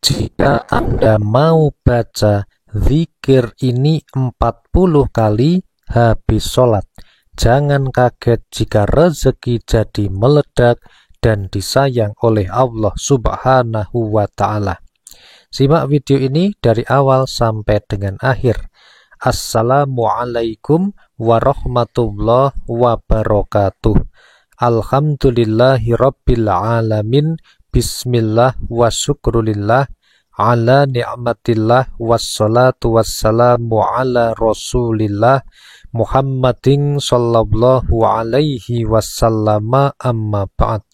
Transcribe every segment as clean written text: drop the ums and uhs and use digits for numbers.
Jika Anda mau baca zikir ini 40 kali habis sholat, jangan kaget jika rezeki jadi meledak dan disayang oleh Allah Subhanahu wa Ta'ala. Simak video ini dari awal sampai dengan akhir. Assalamualaikum warahmatullahi wabarakatuh. Alhamdulillahi rabbil alamin. Bismillah wa syukrulillah ala ni'matillah wassalatu wassalamu ala rasulillah Muhammadin sallallahu alaihi wasallam, amma ba'd.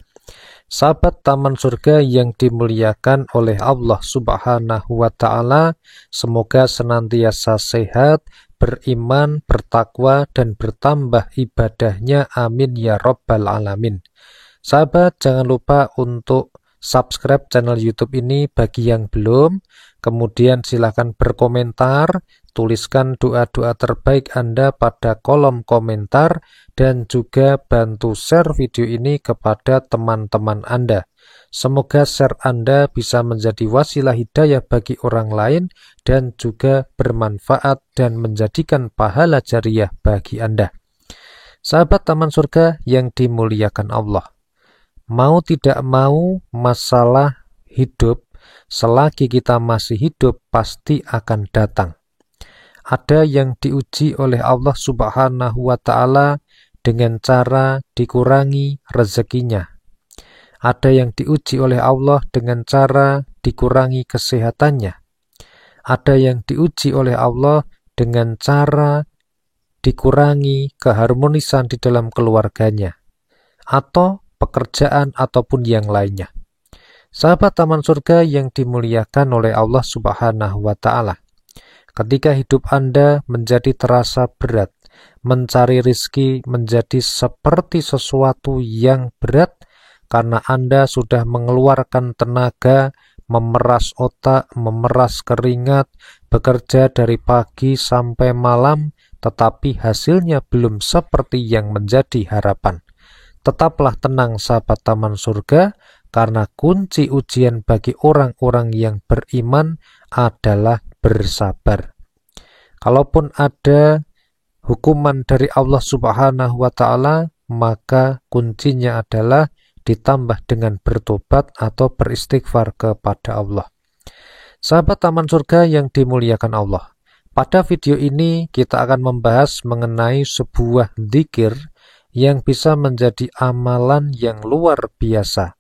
Sahabat Taman Surga yang dimuliakan oleh Allah Subhanahu wa Ta'ala, semoga senantiasa sehat, beriman, bertakwa, dan bertambah ibadahnya. Amin ya rabbal alamin. Sahabat, jangan lupa untuk subscribe channel YouTube ini bagi yang belum. Kemudian silahkan berkomentar, tuliskan doa-doa terbaik Anda pada kolom komentar, dan juga bantu share video ini kepada teman-teman Anda. Semoga share Anda bisa menjadi wasilah hidayah bagi orang lain dan juga bermanfaat dan menjadikan pahala jariah bagi Anda. Sahabat Taman Surga yang dimuliakan Allah, mau tidak mau masalah hidup selagi kita masih hidup pasti akan datang. Ada yang diuji oleh Allah Subhanahu wa Ta'ala dengan cara dikurangi rezekinya. Ada yang diuji oleh Allah dengan cara dikurangi kesehatannya. Ada yang diuji oleh Allah dengan cara dikurangi keharmonisan di dalam keluarganya, atau pekerjaan ataupun yang lainnya. Sahabat Taman Surga yang dimuliakan oleh Allah Subhanahu wa Ta'ala, ketika hidup Anda menjadi terasa berat, mencari rizki menjadi seperti sesuatu yang berat karena Anda sudah mengeluarkan tenaga, memeras otak, memeras keringat, bekerja dari pagi sampai malam, tetapi hasilnya belum seperti yang menjadi harapan. Tetaplah tenang sahabat Taman Surga, karena kunci ujian bagi orang-orang yang beriman adalah bersabar. Kalaupun ada hukuman dari Allah Subhanahu wa Ta'ala, maka kuncinya adalah ditambah dengan bertobat atau beristighfar kepada Allah. Sahabat Taman Surga yang dimuliakan Allah, pada video ini kita akan membahas mengenai sebuah dzikir yang bisa menjadi amalan yang luar biasa.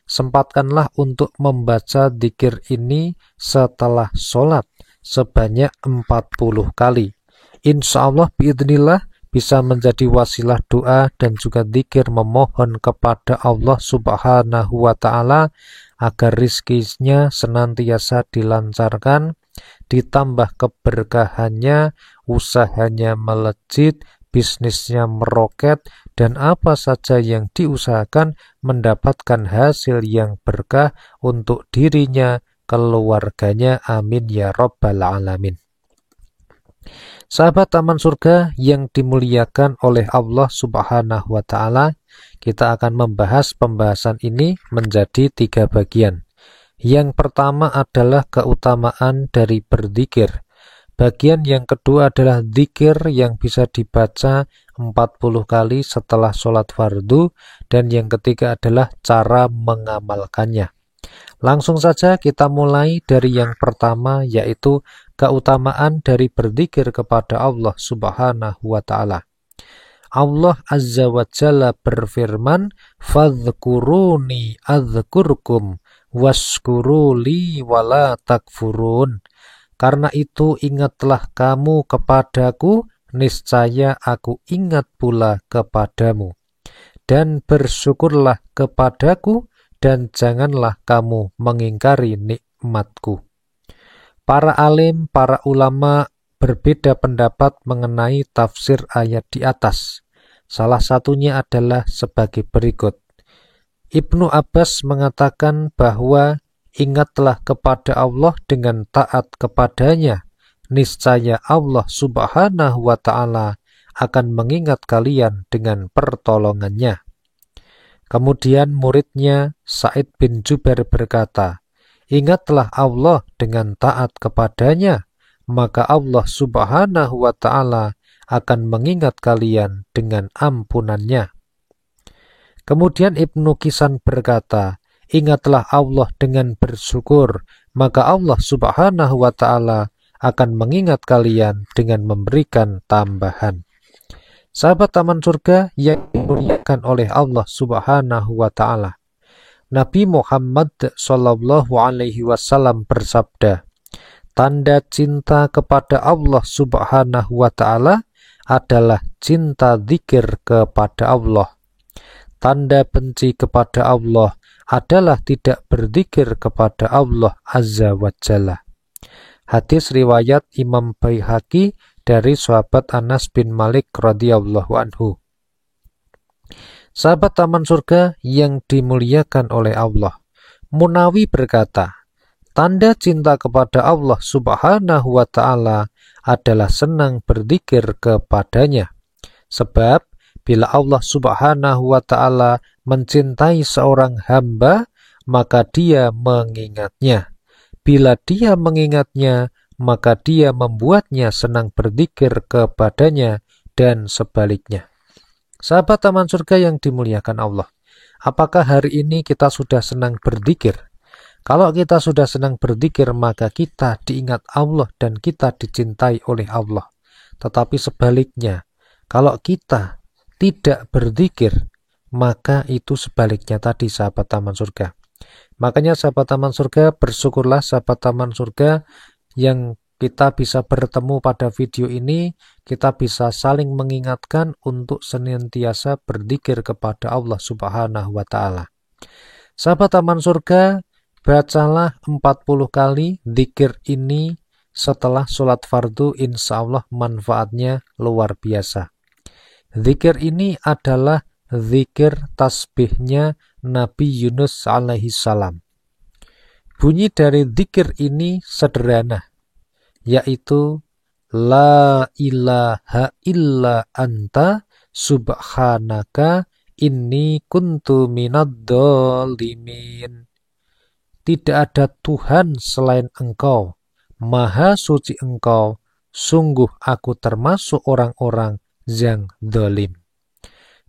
Sempatkanlah untuk membaca dzikir ini setelah sholat sebanyak 40 kali. Insya Allah biidznillah bisa menjadi wasilah doa dan juga dzikir memohon kepada Allah Subhanahu wa Ta'ala agar rizkinya senantiasa dilancarkan, ditambah keberkahannya, usahanya melejit, bisnisnya meroket, dan apa saja yang diusahakan mendapatkan hasil yang berkah untuk dirinya, keluarganya. Amin ya rabbal alamin. Sahabat Taman Surga yang dimuliakan oleh Allah Subhanahu wa Ta'ala, kita akan membahas pembahasan ini menjadi 3 bagian. Yang pertama adalah keutamaan dari berzikir. Bagian yang kedua adalah dzikir yang bisa dibaca 40 kali setelah sholat fardu, dan yang ketiga adalah cara mengamalkannya. Langsung saja kita mulai dari yang pertama, yaitu keutamaan dari berzikir kepada Allah Subhanahu wa Ta'ala. Allah Azza wa Jalla berfirman, "Fadhkuruni adzkurkum washkuruli wala takfurun." Karena itu ingatlah kamu kepadaku, niscaya aku ingat pula kepadamu. Dan bersyukurlah kepadaku, dan janganlah kamu mengingkari nikmatku. Para alim, para ulama berbeda pendapat mengenai tafsir ayat di atas. Salah satunya adalah sebagai berikut. Ibnu Abbas mengatakan bahwa ingatlah kepada Allah dengan taat kepadanya, niscaya Allah Subhanahu wa Ta'ala akan mengingat kalian dengan pertolongannya. Kemudian muridnya Sa'id bin Jubair berkata, Ingatlah Allah dengan taat kepadanya, maka Allah Subhanahu wa ta'ala akan mengingat kalian dengan ampunannya. Kemudian Ibnu Kisan berkata, ingatlah Allah dengan bersyukur, maka Allah Subhanahu wa ta'ala akan mengingat kalian dengan memberikan tambahan. Sahabat Taman Surga yang dimuliakan oleh Allah Subhanahu wa ta'ala, Nabi Muhammad sallallahu alaihi wasallam bersabda, tanda cinta kepada Allah Subhanahu wa ta'ala adalah cinta zikir kepada Allah. Tanda benci kepada Allah adalah tidak berzikir kepada Allah Azza wa Jalla. Hadis riwayat Imam Baihaqi dari sahabat Anas bin Malik radhiyallahu anhu. Sahabat Taman Surga yang dimuliakan oleh Allah, Munawi berkata, tanda cinta kepada Allah Subhanahu wa ta'ala adalah senang berzikir kepadanya. Sebab bila Allah Subhanahu wa ta'ala mencintai seorang hamba, maka dia mengingatnya. Bila dia mengingatnya, maka dia membuatnya senang berzikir kepadanya dan sebaliknya. Sahabat Taman Surga yang dimuliakan Allah, apakah hari ini kita sudah senang berzikir? Kalau kita sudah senang berzikir, maka kita diingat Allah dan kita dicintai oleh Allah. Tetapi sebaliknya, kalau kita tidak berzikir, maka itu sebaliknya tadi, sahabat Taman Surga. Makanya sahabat Taman Surga, bersyukurlah sahabat Taman Surga yang kita bisa bertemu pada video ini, kita bisa saling mengingatkan untuk senantiasa berzikir kepada Allah Subhanahu wa ta'ala. Sahabat Taman Surga, bacalah 40 kali zikir ini setelah sholat fardu, insya Allah manfaatnya luar biasa. Zikir ini adalah zikir tasbihnya Nabi Yunus alaihi salam. Bunyi dari zikir ini sederhana, yaitu La ilaha illa anta subhanaka inni kuntu minad dhalimin. Tidak ada Tuhan selain Engkau, Maha Suci Engkau, sungguh aku termasuk orang-orang yang zalim.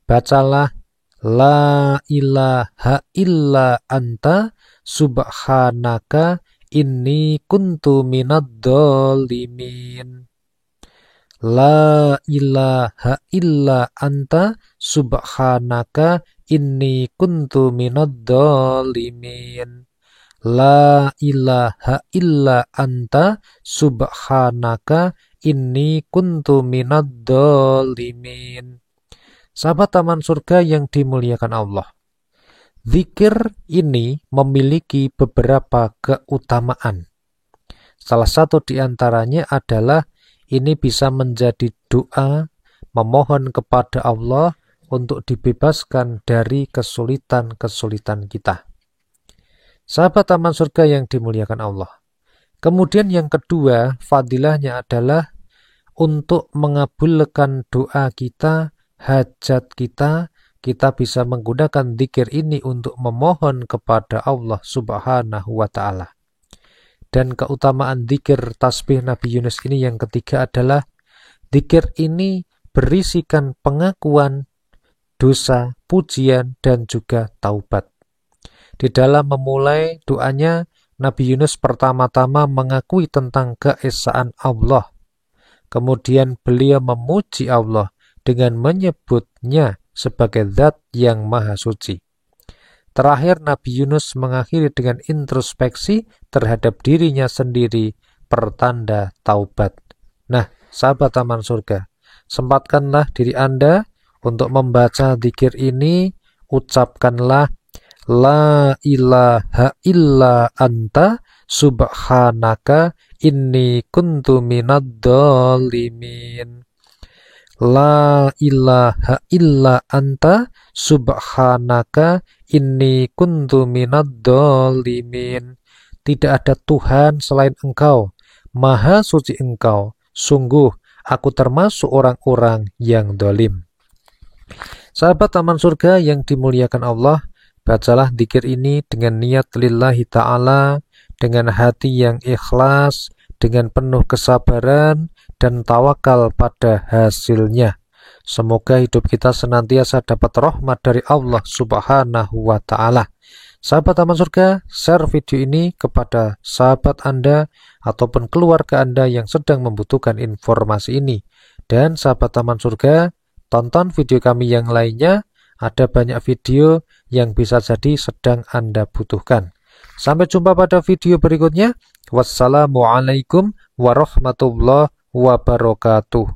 Bacalah La ilaha illa anta subhanaka inni kuntu minad dhalimin. La ilaha illa anta subhanaka inni kuntu minad dhalimin. La ilaha illa anta subhanaka inni kuntu minad dhalimin. Sahabat Taman Surga yang dimuliakan Allah, zikir ini memiliki beberapa keutamaan. Salah satu di antaranya adalah ini bisa menjadi doa memohon kepada Allah untuk dibebaskan dari kesulitan-kesulitan kita. Sahabat Taman Surga yang dimuliakan Allah. Kemudian yang kedua, fadilahnya adalah untuk mengabulkan doa kita, hajat kita bisa menggunakan zikir ini untuk memohon kepada Allah Subhanahu wa ta'ala. Dan keutamaan zikir tasbih Nabi Yunus ini yang ketiga adalah zikir ini berisikan pengakuan dosa, pujian, dan juga taubat. Di dalam memulai doanya, Nabi Yunus pertama-tama mengakui tentang keesaan Allah. Kemudian beliau memuji Allah dengan menyebutnya sebagai zat yang maha suci. Terakhir Nabi Yunus mengakhiri dengan introspeksi terhadap dirinya sendiri, pertanda taubat. Nah, sahabat Taman Surga, sempatkanlah diri Anda untuk membaca zikir ini, ucapkanlah La ilaha illa anta subhanaka inni kuntu minad dhalimin. La ilaha illa anta subhanaka inni kuntu minad dhalimin. Tidak ada Tuhan selain Engkau, Maha Suci Engkau, sungguh aku termasuk orang-orang yang zalim. Sahabat Taman Surga yang dimuliakan Allah, bacalah zikir ini dengan niat lillahi ta'ala, dengan hati yang ikhlas, dengan penuh kesabaran, dan tawakal pada hasilnya. Semoga hidup kita senantiasa dapat rahmat dari Allah Subhanahu wa Ta'ala. Sahabat Taman Surga, share video ini kepada sahabat Anda ataupun keluarga Anda yang sedang membutuhkan informasi ini. Dan sahabat Taman Surga, tonton video kami yang lainnya, ada banyak video yang bisa jadi sedang Anda butuhkan. Sampai jumpa pada video berikutnya. Wassalamualaikum warahmatullahi wabarakatuh.